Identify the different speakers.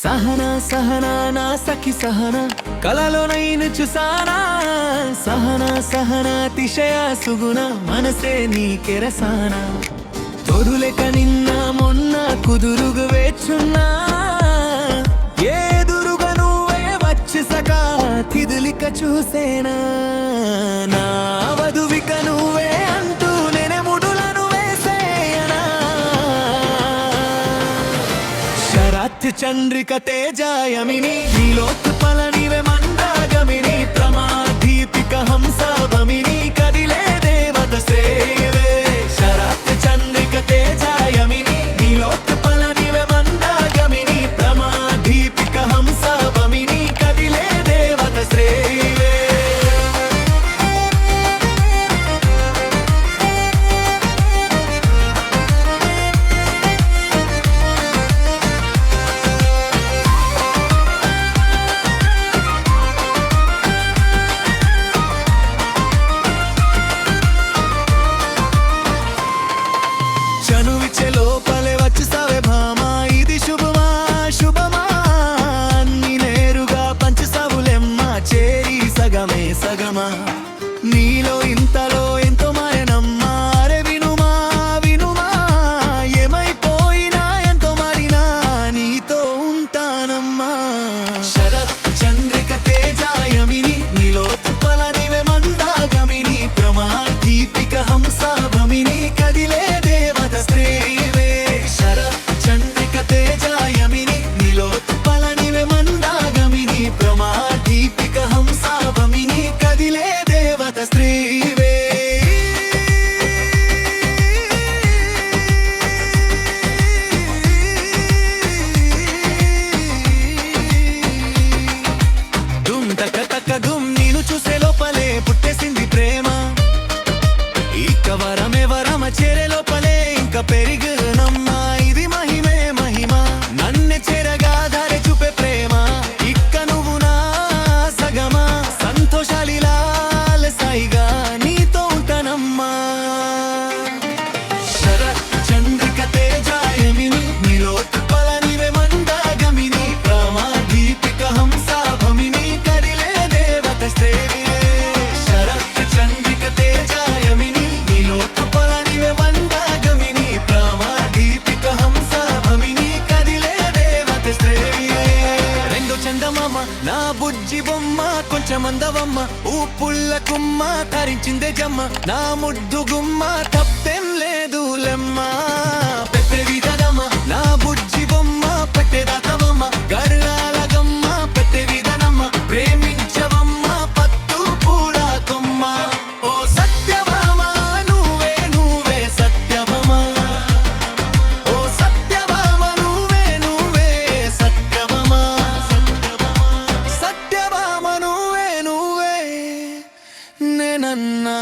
Speaker 1: సహనా సహనా నా సఖి సహనా కలలోనైన చూసానా సహనా సహనా తిశయ సుగుణ మనసే నీ కెరసానా తొరులెక నిన్న మొన్న కుదురుగు వేచున్నా ఏదురుగా నువ్వే వచ్చి సగా తిదులిక చూసేనా నా వధువిక నువ్వే అంటూ నేనే ముడులను వేసేయనా శరత్ చంద్రిక తేజాయమిని నీలోత్పల నీవే మందాగమిని ప్రమాదీపిక హంసభమిని కదిలే దేవత సేవే శరత్ చంద్రిక తేజాయమిని నీలోత్పల నీవే మందాగమిని ప్రమాదీపిక హంసభమిని కదిలే దేవత సేవే చనువిచ్చే లోపలే వచ్చేసావే భామా ఇది శుభమా శుభమా అన్ని నేరుగా పంచసావులెమ్మా చేరి సగమే సగమా నీలో ఇంతలో ఎంతో మాయనమ్మా అరే వినుమా వినుమా ఏమైపోయినా ఎంతో మారినా నీతో ఉంటానమ్మా శరత్ చంద్రిక తేజాయమిని నీలో తుప్పల నీవే మందాగమిని ప్రమాదీపిక హంసభమిని కదిలే దేవత స్త్రీవే శరత్ చంద్రిక తేజాయమిని నీలో తుప్పల నీవే మందాగమిని ప్రమాదీపిక హంసభమిని కదిలే దేవత స్త్రీవే దుమ్ తక తక దుమ్ నేను చూసే లోపలే పుట్టేసింది ప్రేమ ఇక వరమే వరమ చేరే లోపలే ఇంకా పెరిగినమ్మా ఇది మహిమే మహిమ నన్నే చేరగా దారి చూపే ప్రేమ ఇక్క నువ్వు నా సగమా సంతోషాలిలా సాయిగా నీతో ఉంటానమ్మా శరత్ చంద్రిక తేజాయమిని నీలో తుప్పల నీవే మందాగమిని ప్రమాదీపిక హంసభమిని కదిలే దేవత శ్రేవే శరత్ చంద్రిక తేజాయమిని నీలో తుప్పల నీవే మందాగమిని ప్రమాదీపిక హంసభమిని కదిలే దేవత శ్రేవే రెండో చందమామ నా బుజ్జి బొమ్మ కొంచెం అందవమ్మ ఊపుల్ల కుమ్మ తరించిందే జమ్మ నా ముద్దు గుమ్మ తప్పేం లేదు లెమ్మ పెట్టే విధదమ్మ నా బుజ్జి బొమ్మ పెట్టేదాతవమ్మ గర్రాల గమ్మ పెట్టే విధనమ్మ ప్రేమించవమ్మ పత్తు పూల కొమ్మ ఓ సత్యభామ నువ్వే నువ్వే సత్యభామ ఓ సత్యభామ నువ్వే నువ్వే సత్యభామ సత్యభామ నువ్వే నువ్వే నేనన్నా